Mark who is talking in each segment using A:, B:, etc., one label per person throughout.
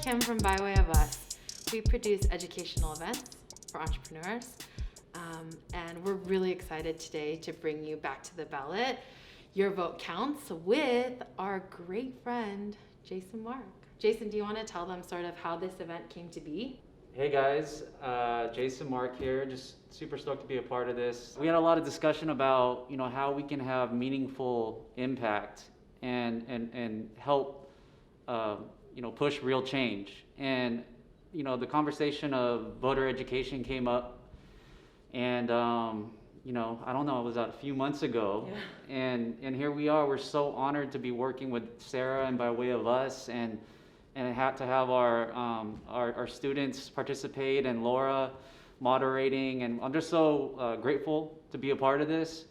A: Kim from By Way of Us. We produce educational events for entrepreneurs, and we're really excited today to bring you back to the ballot. Your vote counts with our great friend, Jason Mark. Jason, do you want to tell them sort of how this event came to be?
B: Hey guys, Jason Mark here, just super stoked to be a part of this. We had a lot of discussion about, how we can have meaningful impact and help, push real change. And, the conversation of voter education came up and, I don't know, it was a few months ago. Yeah. And here we are, we're so honored to be working with Sarah and By Way of Us and had to have our students participate and Laura moderating, and I'm just so grateful to be a part of this.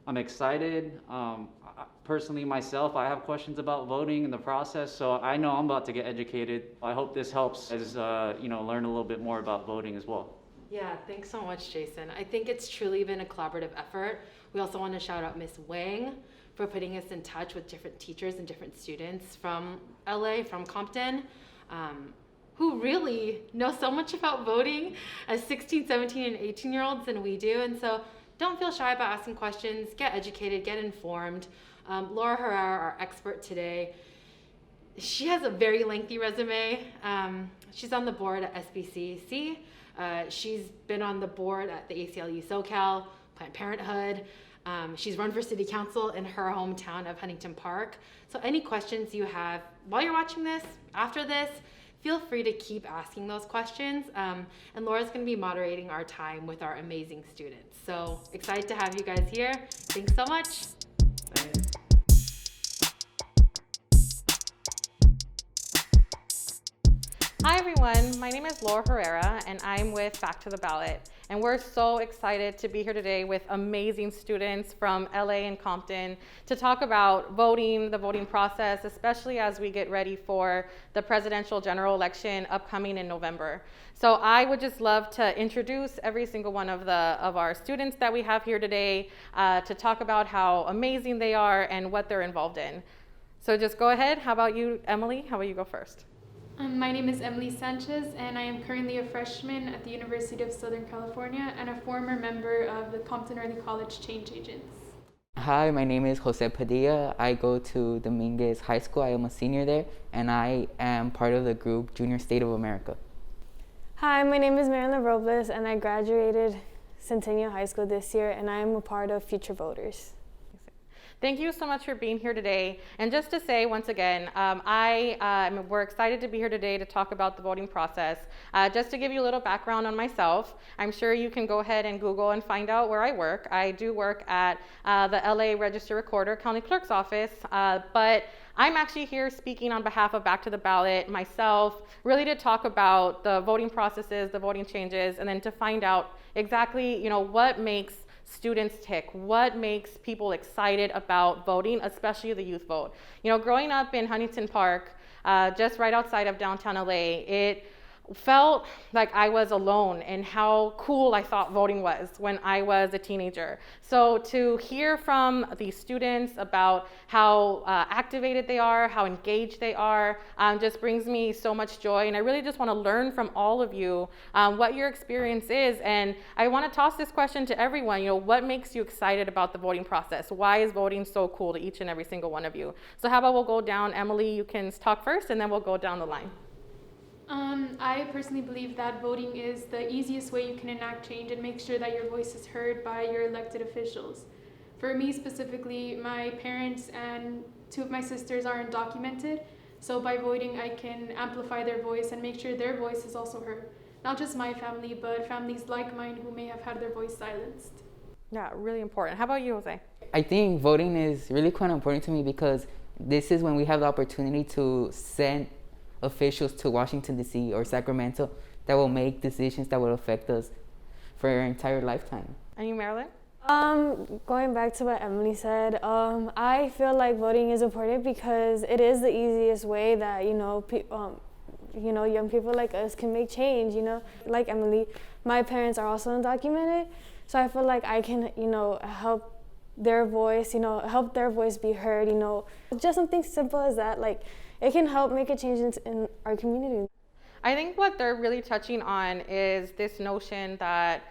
B: I'm excited. Personally, myself, I have questions about voting and the process, so I know I'm about to get educated. I hope this helps as learn a little bit more about voting as well.
A: Yeah, thanks so much, Jason. I think it's truly been a collaborative effort. We also want to shout out Miss Wang for putting us in touch with different teachers and different students from LA, from Compton, who really know so much about voting as 16, 17, and 18-year-olds than we do. And so don't feel shy about asking questions, get educated, get informed. Laura Herrera, our expert today, she has a very lengthy resume. She's on the board at SBCC. She's been on the board at the ACLU SoCal, Planned Parenthood. She's run for city council in her hometown of Huntington Park. So any questions you have while you're watching this, after this, feel free to keep asking those questions. And Laura's going to be moderating our time with our amazing students. So excited to have you guys here. Thanks so much.
B: Thanks.
C: Hi everyone, my name is Laura Herrera and I'm with Back to the Ballot. And we're so excited to be here today with amazing students from LA and Compton to talk about voting, the voting process, especially as we get ready for the presidential general election upcoming in November. So I would just love to introduce every single one of our students that we have here today to talk about how amazing they are and what they're involved in. So just go ahead. How about you, Emily? How about you go first?
D: My name is Emily Sanchez, and I am currently a freshman at the University of Southern California and a former member of the Compton Early College Change Agents.
E: Hi, my name is Jose Padilla. I go to Dominguez High School. I am a senior there, and I am part of the group Junior State of America.
F: Hi, my name is Marilyn Robles, and I graduated Centennial High School this year, and I am a part of Future Voters.
C: Thank you so much for being here today. And just to say once again, we're excited to be here today to talk about the voting process. Just to give you a little background on myself, I'm sure you can go ahead and Google and find out where I work. I do work at the LA Register Recorder County Clerk's Office, but I'm actually here speaking on behalf of Back to the Ballot myself, really to talk about the voting processes, the voting changes, and then to find out exactly, what makes students tick, what makes people excited about voting, especially the youth vote. Growing up in Huntington Park, just right outside of downtown LA, it felt like I was alone in how cool I thought voting was when I was a teenager. So to hear from these students about how activated they are, how engaged they are, just brings me so much joy. And I really just want to learn from all of you what your experience is. And I want to toss this question to everyone, what makes you excited about the voting process? Why is voting so cool to each and every single one of you? So how about we'll go down, Emily, you can talk first, and then we'll go down the line.
D: I personally believe that voting is the easiest way you can enact change and make sure that your voice is heard by your elected officials. For me specifically, my parents and two of my sisters are undocumented, so by voting I can amplify their voice and make sure their voice is also heard. Not just my family, but families like mine who may have had their voice silenced.
C: Yeah, really important. How about you, Jose?
E: I think voting is really quite important to me because this is when we have the opportunity to send officials to Washington, D.C. or Sacramento that will make decisions that will affect us for our entire lifetime.
C: And you, Marilyn?
F: Going back to what Emily said, I feel like voting is important because it is the easiest way that, young people like us can make change, Like Emily, my parents are also undocumented, so I feel like I can, help their voice, be heard, just something simple as that, like, it can help make a change in our community.
C: I think what they're really touching on is this notion that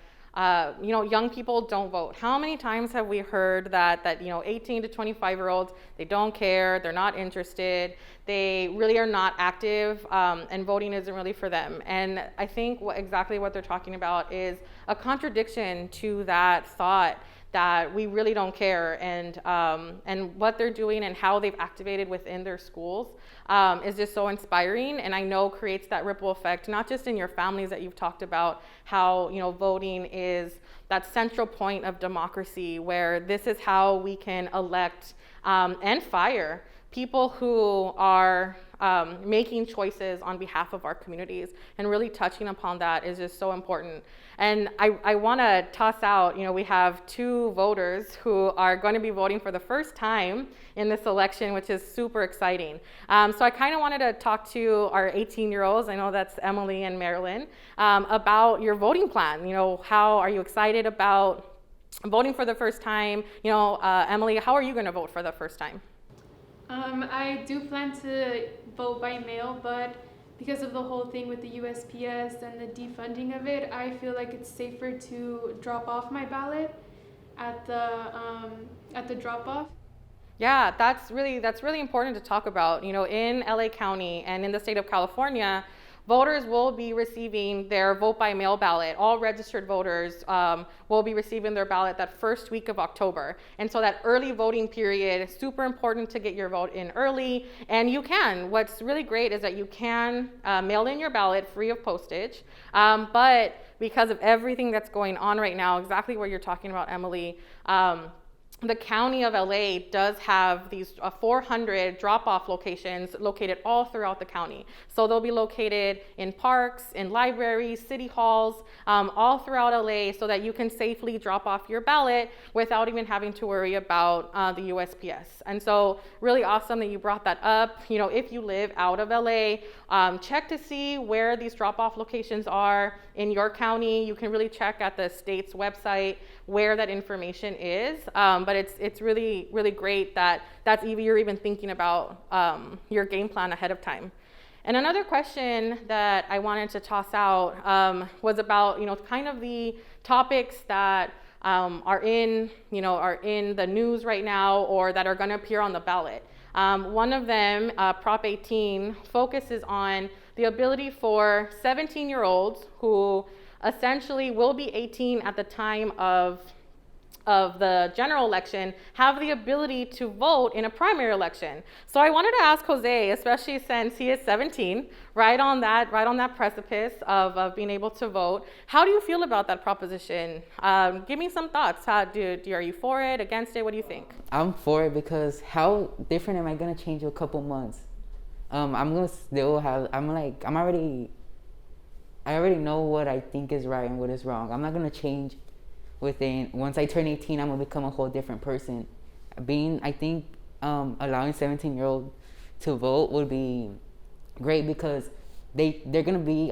C: young people don't vote. How many times have we heard that 18 to 25-year-olds, they don't care, they're not interested, they really are not active, and voting isn't really for them. And I think exactly what they're talking about is a contradiction to that thought that we really don't care, and what they're doing and how they've activated within their schools is just so inspiring, and I know creates that ripple effect, not just in your families that you've talked about, how voting is that central point of democracy, where this is how we can elect and fire people who are making choices on behalf of our communities, and really touching upon that is just so important. And I want to toss out, we have 2 voters who are going to be voting for the first time in this election, which is super exciting. So I kind of wanted to talk to our 18-year-olds, I know that's Emily and Marilyn, about your voting plan. How are you excited about voting for the first time? Emily, how are you going to vote for the first time?
D: I do plan to vote by mail, but because of the whole thing with the USPS and the defunding of it, I feel like it's safer to drop off my ballot at the drop-off.
C: Yeah, that's really important to talk about. In LA County and in the state of California, voters will be receiving their vote by mail ballot. All registered voters will be receiving their ballot that first week of October. And so that early voting period is super important to get your vote in early. And you can. What's really great is that you can mail in your ballot free of postage. But because of everything that's going on right now, exactly what you're talking about, Emily, the county of LA does have these 400 drop-off locations located all throughout the county. So they'll be located in parks, in libraries, city halls, all throughout LA, so that you can safely drop off your ballot without even having to worry about the USPS. And so really awesome that you brought that up. If you live out of LA, check to see where these drop-off locations are in your county. You can really check at the state's website where that information is. But it's really, really great that you're even thinking about your game plan ahead of time. And another question that I wanted to toss out was about kind of the topics that are in the news right now, or that are going to appear on the ballot. One of them, Prop 18, focuses on the ability for 17-year-olds who essentially will be 18 at the time of the general election, have the ability to vote in a primary election. So I wanted to ask Jose, especially since he is 17, right on that precipice of being able to vote. How do you feel about that proposition? Give me some thoughts. Are you for it, against it? What do you think?
E: I'm for it, because how different am I gonna change in a couple months? I'm gonna still have. I already know what I think is right and what is wrong. I'm not gonna change once I turn 18. I'm gonna become a whole different person. I think allowing 17-year-olds to vote would be great, because they're gonna be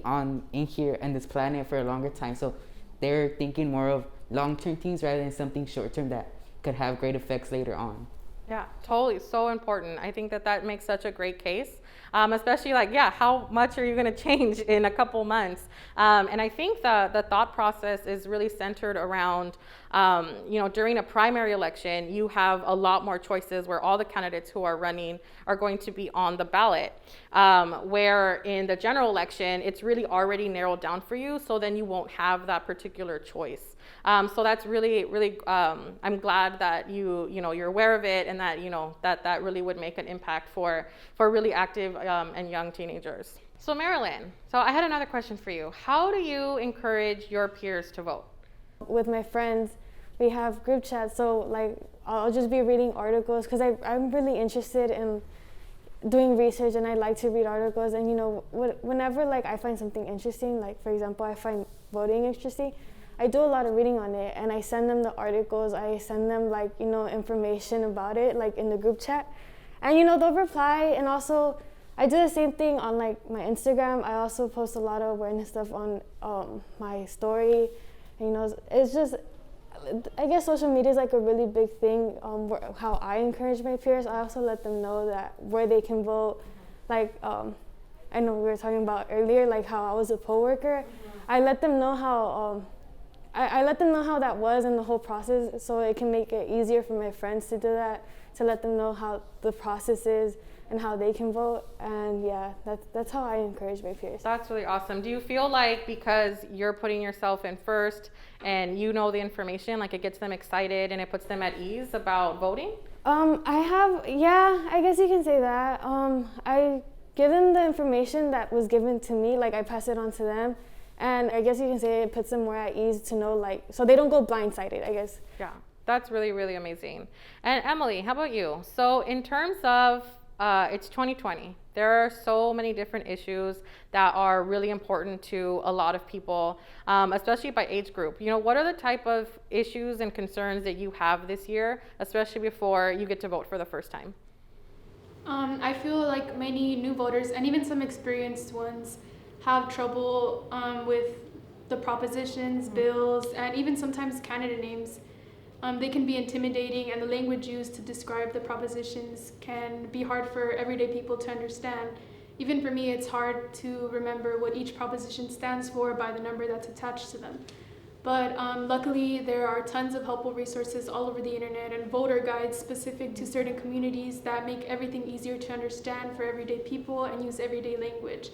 E: in here on this planet for a longer time. So they're thinking more of long-term things rather than something short-term that could have great effects later on.
C: Yeah, totally. So important. I think that makes such a great case, especially how much are you going to change in a couple months? And I think the thought process is really centered around, during a primary election, you have a lot more choices where all the candidates who are running are going to be on the ballot. Where in the general election, it's really already narrowed down for you, so then you won't have that particular choice. So that's really, really, I'm glad that you're aware of it, and that that really would make an impact for really active and young teenagers. So Marilyn, I had another question for you. How do you encourage your peers to vote?
F: With my friends, we have group chats, so I'll just be reading articles, because I'm really interested in doing research, and I like to read articles. And whenever I find something interesting, for example, I find voting interesting, I do a lot of reading on it, and I send them the articles. I send them information about it in the group chat, and they'll reply. And also I do the same thing on my Instagram. I also post a lot of awareness stuff on my story. And, it's just, I guess social media is a really big thing. How I encourage my peers, I also let them know that where they can vote. I know we were talking about earlier, like how I was a poll worker. I let them know how I let them know how that was in the whole process, so it can make it easier for my friends to do that, to let them know how the process is and how they can vote. And yeah, that's how I encourage my peers.
C: That's really awesome. Do you feel like because you're putting yourself in first and you know the information, like it gets them excited and it puts them at ease about voting?
F: I guess you can say that. I give them the information that was given to me, like I pass it on to them. And I guess you can say it puts them more at ease to know, like, so they don't go blindsided, I guess.
C: Yeah, that's really, really amazing. And Emily, how about you? So in terms of, it's 2020. There are so many different issues that are really important to a lot of people, especially by age group. You know, what are the type of issues and concerns that you have this year, especially before you get to vote for the first time?
D: I feel like many new voters and even some experienced ones have trouble with the propositions, bills, and even sometimes candidate names. They can be intimidating, and the language used to describe the propositions can be hard for everyday people to understand. Even for me, it's hard to remember what each proposition stands for by the number that's attached to them. But luckily, there are tons of helpful resources all over the internet and voter guides specific to certain communities that make everything easier to understand for everyday people and use everyday language,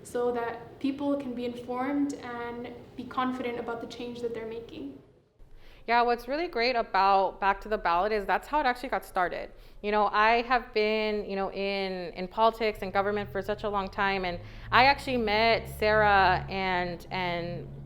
D: so that people can be informed and be confident about the change that they're making.
C: Yeah, what's really great about Back to the Ballot is that's how it actually got started. You know, I have been, you know, in politics and government for such a long time, and I actually met Sarah and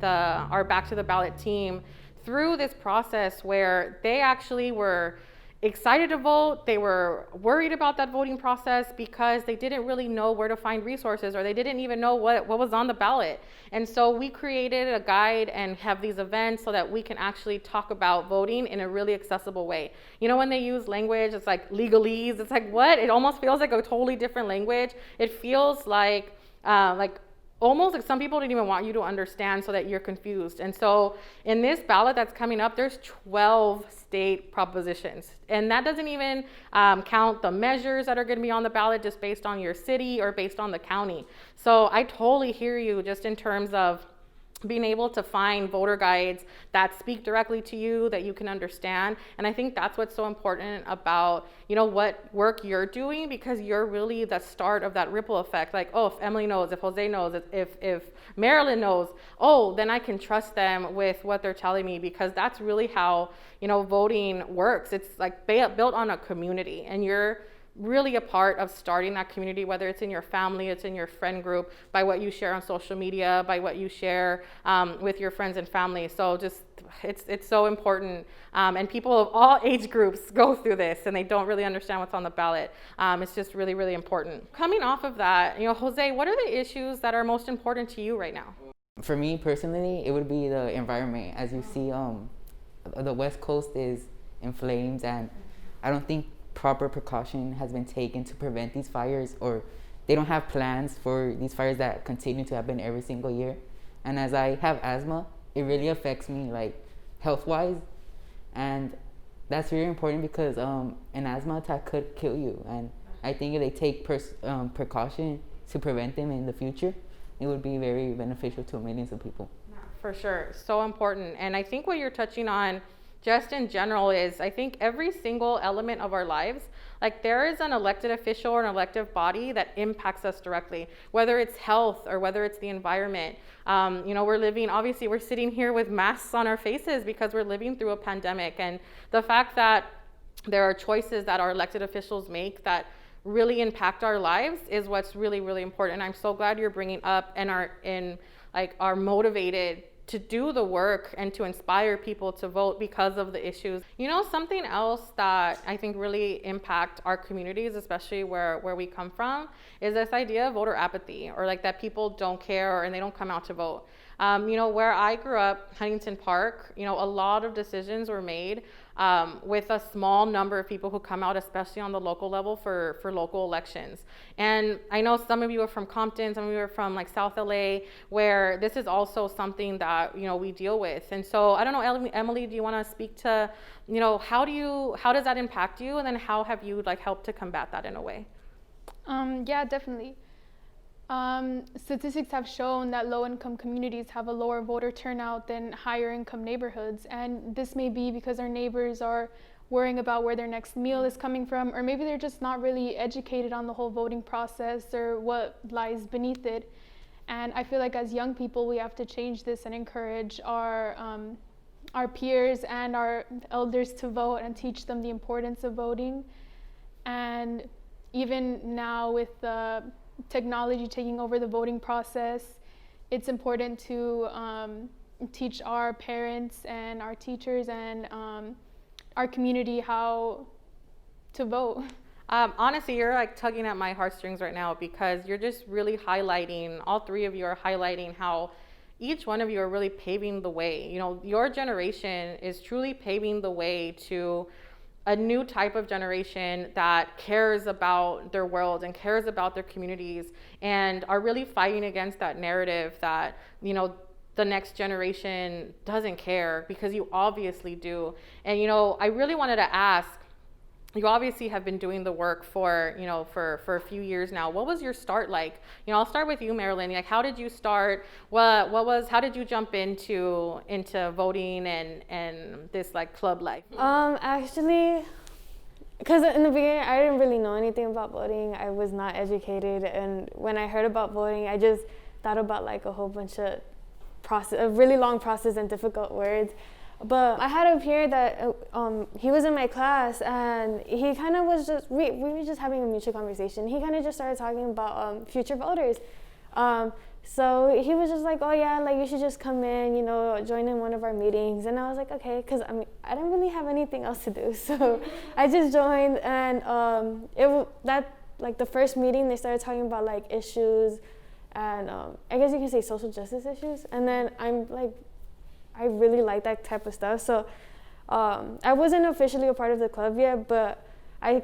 C: our Back to the Ballot team through this process where they actually were excited to vote. They were worried about that voting process because they didn't really know where to find resources, or they didn't even know what was on the ballot. And so we created a guide and have these events so that we can actually talk about voting in a really accessible way. You know, when they use language, it's like legalese. It's like, what? It almost feels like a totally different language. It feels like almost like some people didn't even want you to understand, so that you're confused. And so in this ballot that's coming up, there's 12 state propositions. And that doesn't even count the measures that are going to be on the ballot just based on your city or based on the county. So I totally hear you just in terms of being able to find voter guides that speak directly to you, that you can understand. And I think that's what's so important about, you know, what work you're doing, because you're really the start of that ripple effect. Like, oh, if Emily knows, if Jose knows, if Marilyn knows, oh, then I can trust them with what they're telling me, because that's really how, you know, voting works. It's like built on a community, and you're really a part of starting that community, whether it's in your family, it's in your friend group, by what you share on social media, by what you share with your friends and family. So just, it's so important. And people of all age groups go through this and they don't really understand what's on the ballot. It's just really, really important. Coming off of that, you know, Jose, what are the issues that are most important to you right now?
E: For me personally, it would be the environment. As you see, the West Coast is in flames, and I don't think proper precaution has been taken to prevent these fires, or they don't have plans for these fires that continue to happen every single year. And as I have asthma, it really affects me, like, health-wise, and that's really important because an asthma attack could kill you. And I think if they take precaution to prevent them in the future, it would be very beneficial to millions of people.
C: For sure, so important. And I think what you're touching on just in general is, I think every single element of our lives, like there is an elected official or an elective body that impacts us directly, whether it's health or whether it's the environment. You know, obviously we're sitting here with masks on our faces because we're living through a pandemic. And the fact that there are choices that our elected officials make that really impact our lives is what's really, really important. And I'm so glad you're bringing up and are motivated to do the work and to inspire people to vote because of the issues. You know, something else that I think really impact our communities, especially where we come from, is this idea of voter apathy, or like that people don't care and they don't come out to vote. You know, where I grew up, Huntington Park, you know, a lot of decisions were made with a small number of people who come out, especially on the local level for local elections. And I know some of you are from Compton, some of you are from like South LA, where this is also something that, you know, we deal with. And so I don't know, Emily, do you want to speak to, you know, how does that impact you? And then how have you like helped to combat that in a way?
D: Yeah, definitely. Statistics have shown that low-income communities have a lower voter turnout than higher-income neighborhoods, and this may be because our neighbors are worrying about where their next meal is coming from, or maybe they're just not really educated on the whole voting process or what lies beneath it. And I feel like as young people, we have to change this and encourage our peers and our elders to vote and teach them the importance of voting. And even now with the technology taking over the voting process, it's important to teach our parents and our teachers and our community how to vote.
C: Honestly, you're like tugging at my heartstrings right now because you're just really highlighting, all three of you are highlighting how each one of you are really paving the way. You know, your generation is truly paving the way to a new type of generation that cares about their world and cares about their communities and are really fighting against that narrative that, you know, the next generation doesn't care, because you obviously do. And, you know, I really wanted to ask, you obviously have been doing the work for, you know, for a few years now. What was your start like? You know, I'll start with you, Marilyn. Like, how did you start? How did you jump into voting and this like club life?
F: Actually, because in the beginning, I didn't really know anything about voting. I was not educated, and when I heard about voting, I just thought about like a whole bunch of a really long process and difficult words. But I had a peer that he was in my class, and he kind of was just, we were just having a mutual conversation. He kind of just started talking about future voters. So he was just like, oh yeah, like you should just come in, you know, join in one of our meetings. And I was like, okay, because I mean, I didn't really have anything else to do. So I just joined, and like the first meeting, they started talking about like issues and I guess you can say social justice issues. And then I really like that type of stuff. So I wasn't officially a part of the club yet, but I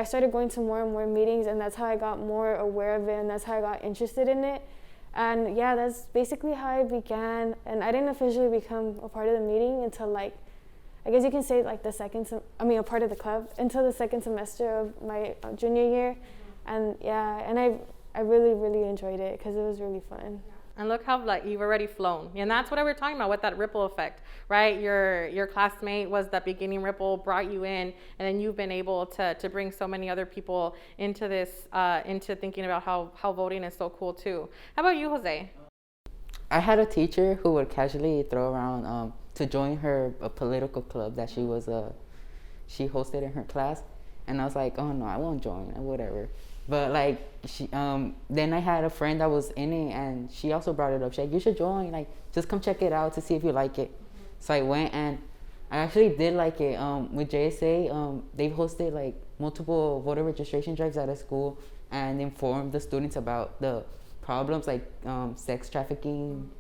F: started going to more and more meetings, and that's how I got more aware of it, and that's how I got interested in it. And yeah, that's basically how I began. And I didn't officially become a part of the meeting until like, I guess you can say like a part of the club until the second semester of my junior year. And yeah, and I really, really enjoyed it because it was really fun.
C: And look how like you've already flown. And that's what I was talking about with that ripple effect, right? Your classmate was that beginning ripple, brought you in, and then you've been able to bring so many other people into this, into thinking about how voting is so cool too. How about you, Jose?
E: I had a teacher who would casually throw around to join a political club that she hosted in her class, and I was like, oh no, I won't join, whatever. But like then I had a friend that was in it, and she also brought it up. She's like, you should join, like just come check it out to see if you like it. So I went, and I actually did like it. With JSA, they've hosted like multiple voter registration drives at a school and informed the students about the problems like sex trafficking.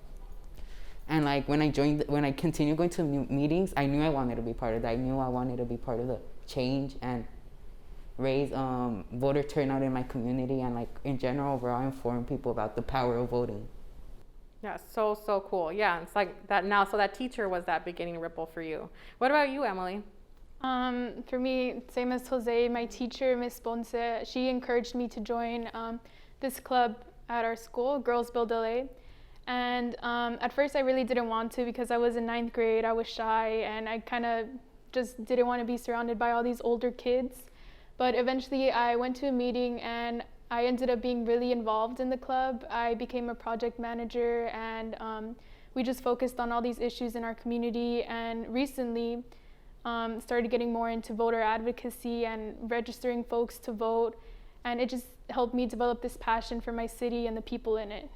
E: And like when I continued going to meetings, I knew I wanted to be part of that. I knew I wanted to be part of the change and raise voter turnout in my community, and like in general overall inform people about the power of voting.
C: Yeah, so cool. Yeah, it's like that now. So that teacher was that beginning ripple for you. What about you, Emily?
D: For me, same as Jose, my teacher, Miss Ponce, she encouraged me to join this club at our school, Girls Build LA. And at first I really didn't want to because I was in 9th grade, I was shy, and I kind of just didn't want to be surrounded by all these older kids. But eventually I went to a meeting, and I ended up being really involved in the club. I became a project manager, and we just focused on all these issues in our community, and recently started getting more into voter advocacy and registering folks to vote. And it just helped me develop this passion for my city and the people in it.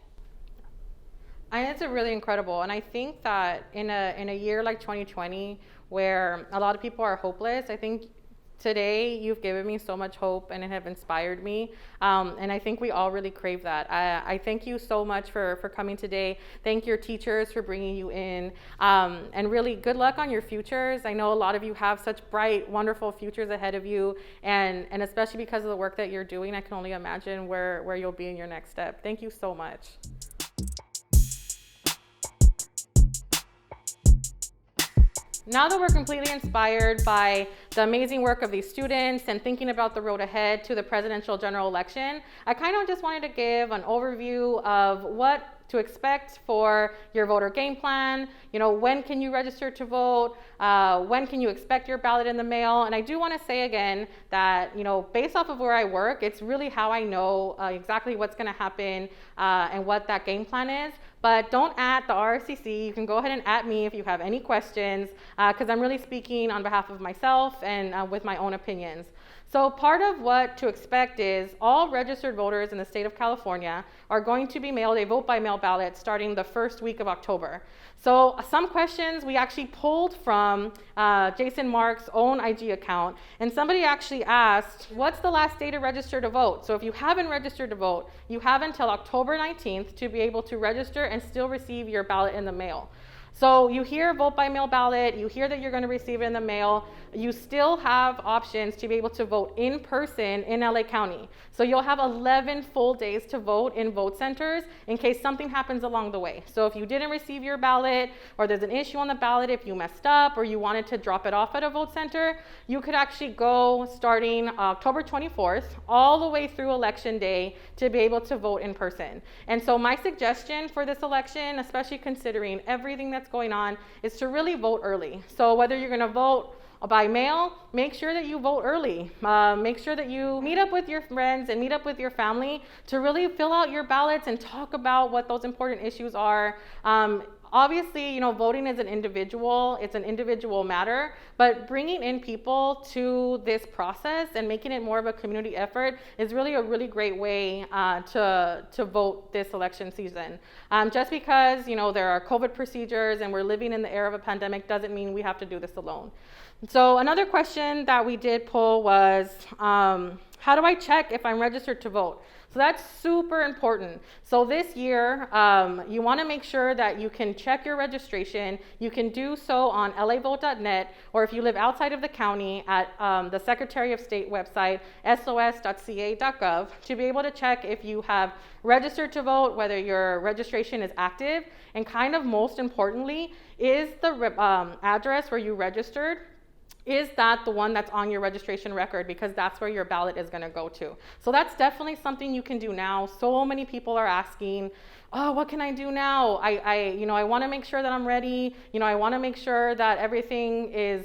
C: It's really incredible, and I think that in a year like 2020, where a lot of people are hopeless, I think today you've given me so much hope, and it have inspired me, and I think we all really crave that. I thank you so much for coming today. Thank your teachers for bringing you in, and really good luck on your futures. I know a lot of you have such bright, wonderful futures ahead of you, and especially because of the work that you're doing, I can only imagine where you'll be in your next step. Thank you so much. Now that we're completely inspired by the amazing work of these students and thinking about the road ahead to the presidential general election, I kind of just wanted to give an overview of what to expect for your voter game plan. When can you register to vote? When can you expect your ballot in the mail? And I do want to say again that, based off of where I work, it's really how I know exactly what's going to happen and what that game plan is. But don't at the RCC. You can go ahead and at me if you have any questions, because I'm really speaking on behalf of myself and with my own opinions. So part of what to expect is all registered voters in the state of California are going to be mailed a vote-by-mail ballot starting the first week of October. So some questions we actually pulled from Jason Mark's own IG account, and somebody actually asked, what's the last day to register to vote? So if you haven't registered to vote, you have until October 19th to be able to register and still receive your ballot in the mail. So you hear vote by mail ballot, you hear that you're going to receive it in the mail, you still have options to be able to vote in person in LA County. So you'll have 11 full days to vote in vote centers in case something happens along the way. So if you didn't receive your ballot, or there's an issue on the ballot, if you messed up or you wanted to drop it off at a vote center, you could actually go starting October 24th all the way through election day to be able to vote in person. And so my suggestion for this election, especially considering everything that's going on, is to really vote early. So whether you're going to vote by mail, make sure that you vote early. Make sure that you meet up with your friends and meet up with your family to really fill out your ballots and talk about what those important issues are. Obviously, voting is it's an individual matter, but bringing in people to this process and making it more of a community effort is really a really great way to vote this election season. Just because, there are COVID procedures and we're living in the era of a pandemic doesn't mean we have to do this alone. So another question that we did pull was, how do I check if I'm registered to vote? So that's super important. So this year, you want to make sure that you can check your registration. You can do so on lavote.net, or if you live outside of the county, at the Secretary of State website, sos.ca.gov, to be able to check if you have registered to vote, whether your registration is active, and kind of most importantly, is the address where you registered, is that the one that's on your registration record, because that's where your ballot is going to go to. So that's definitely something you can do now. So many people are asking, oh, what can I do now? I want to make sure that I'm ready. I want to make sure that everything is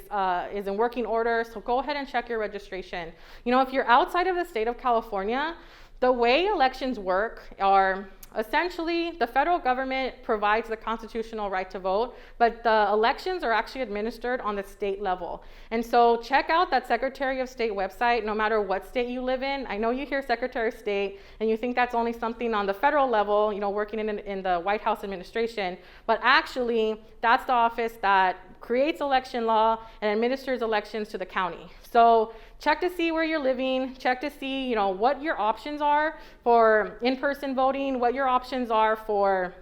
C: in working order. So go ahead and check your registration. If you're outside of the state of California, the way elections work are essentially, the federal government provides the constitutional right to vote, but the elections are actually administered on the state level. And so check out that Secretary of State website, no matter what state you live in. I know you hear Secretary of State and you think that's only something on the federal level, working in the White House administration, but actually that's the office that creates election law and administers elections to the county. So check to see where you're living, check to see, what your options are for in-person voting, what your options are for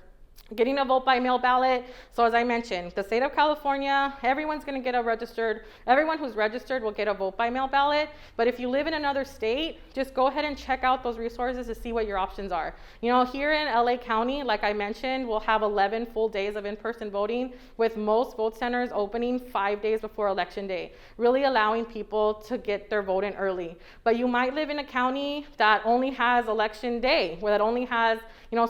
C: getting a vote by mail ballot. So as I mentioned, the state of California, everyone's going to get everyone who's registered will get a vote by mail ballot. But if you live in another state, just go ahead and check out those resources to see what your options are. Here in LA County, like I mentioned, we'll have 11 full days of in-person voting, with most vote centers opening 5 days before election day, really allowing people to get their vote in early. But you might live in a county that only has election day, where that only has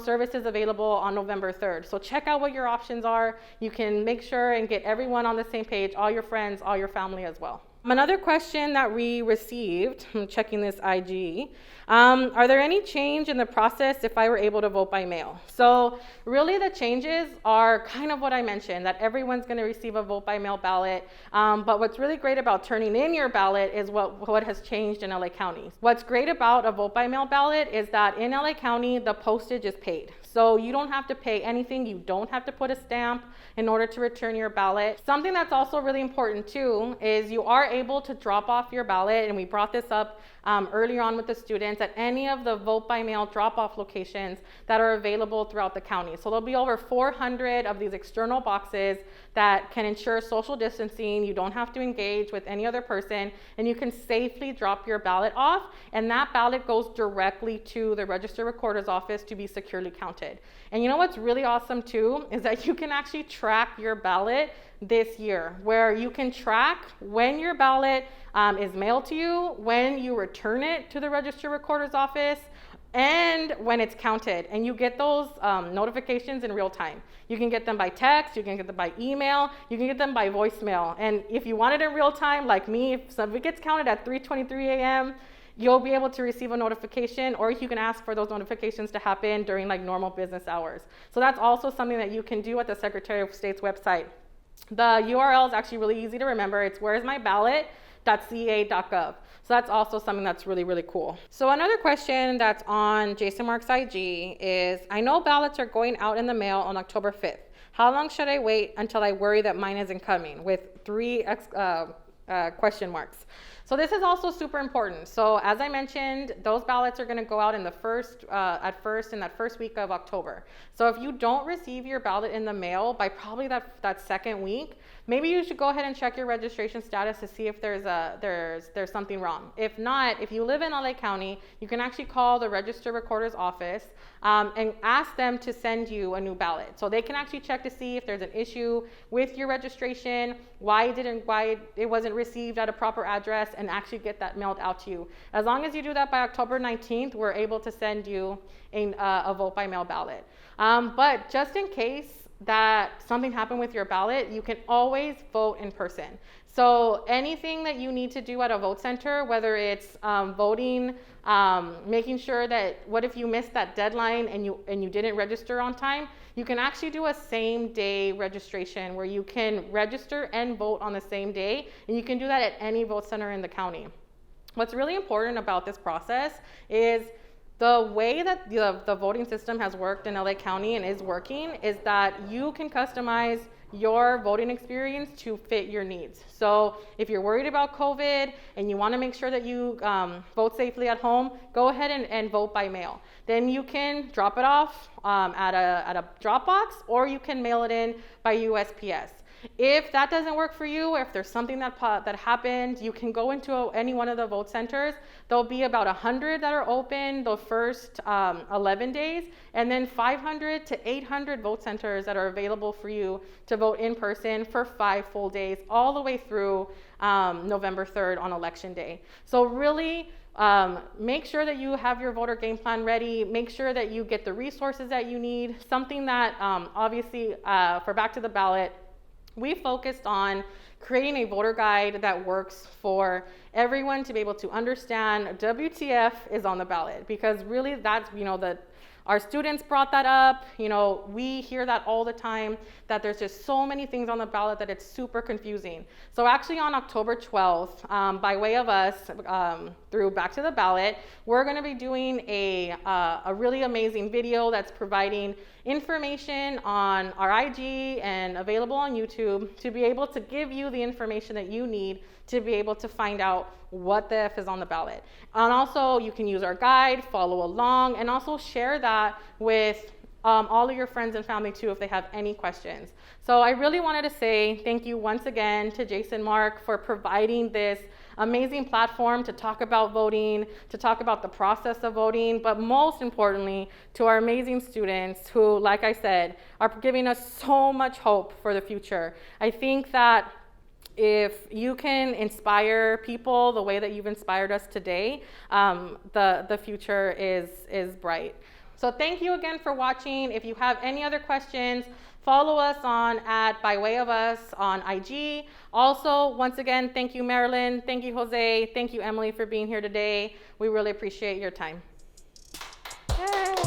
C: services available on November 3rd. So check out what your options are. You can make sure and get everyone on the same page, all your friends, all your family as well. Another question that we received, I'm checking this IG, are there any change in the process if I were able to vote by mail? So really the changes are kind of what I mentioned, that everyone's going to receive a vote by mail ballot. But what's really great about turning in your ballot is what has changed in LA County. What's great about a vote by mail ballot is that in LA County, the postage is paid. So you don't have to pay anything. You don't have to put a stamp in order to return your ballot. Something that's also really important too is you are able to drop off your ballot, and we brought this up earlier on with the students, at any of the vote by mail drop-off locations that are available throughout the county. So there'll be over 400 of these external boxes that can ensure social distancing. You don't have to engage with any other person, and you can safely drop your ballot off, and that ballot goes directly to the register recorder's office to be securely counted. And what's really awesome too is that you can actually track your ballot this year, where you can track when your ballot is mailed to you, when you return it to the register recorder's office, and when it's counted, and you get those notifications in real time. You can get them by text, you can get them by email, you can get them by voicemail. And if you want it in real time, like me, if it gets counted at 3:23 a.m., you'll be able to receive a notification, or you can ask for those notifications to happen during like normal business hours. So that's also something that you can do at the Secretary of State's website. The URL is actually really easy to remember. It's where'smyballot.ca.gov. So that's also something that's really, really cool. So another question that's on Jason Mark's IG is, I know ballots are going out in the mail on October 5th. How long should I wait until I worry that mine isn't coming? With 3 question marks. So this is also super important. So as I mentioned, those ballots are going to go out in the first week of October. So if you don't receive your ballot in the mail by probably that second week, maybe you should go ahead and check your registration status to see if there's something wrong. If not, if you live in LA County, you can actually call the Register Recorder's office and ask them to send you a new ballot. So they can actually check to see if there's an issue with your registration, why it wasn't received at a proper address, and actually get that mailed out to you. As long as you do that by October 19th, we're able to send you a vote by mail ballot. But just in case that something happened with your ballot, you can always vote in person. So anything that you need to do at a vote center, whether it's voting, making sure that, what if you missed that deadline and you didn't register on time, you can actually do a same day registration where you can register and vote on the same day, and you can do that at any vote center in the county. What's really important about this process is the way that the voting system has worked in LA County and is working is that you can customize your voting experience to fit your needs. So if you're worried about COVID and you want to make sure that you vote safely at home, go ahead and vote by mail. Then you can drop it off at a drop box, or you can mail it in by USPS. If that doesn't work for you, or if there's something that happened, you can go into any one of the vote centers. There'll be about 100 that are open the first 11 days, and then 500 to 800 vote centers that are available for you to vote in person for 5 full days, all the way through November 3rd on Election Day. So really, make sure that you have your voter game plan ready. Make sure that you get the resources that you need. Something that obviously for Back to the Ballot, we focused on creating a voter guide that works for everyone to be able to understand WTF is on the ballot, because really that's, our students brought that up. We hear that all the time, that there's just so many things on the ballot that it's super confusing. So actually on October 12th, by way of us, through Back to the Ballot, we're gonna be doing a really amazing video that's providing information on our IG and available on YouTube to be able to give you the information that you need to be able to find out what the F is on the ballot. And also you can use our guide, follow along, and also share that with all of your friends and family too if they have any questions. So I really wanted to say thank you once again to Jason Mark for providing this amazing platform to talk about voting, to talk about the process of voting, but most importantly to our amazing students who, like I said, are giving us so much hope for the future. I think that if you can inspire people the way that you've inspired us today, the future is bright. So thank you again for watching. If you have any other questions, follow us on By Way of Us on IG. Also, once again, thank you, Marilyn. Thank you, Jose. Thank you, Emily, for being here today. We really appreciate your time. Yay.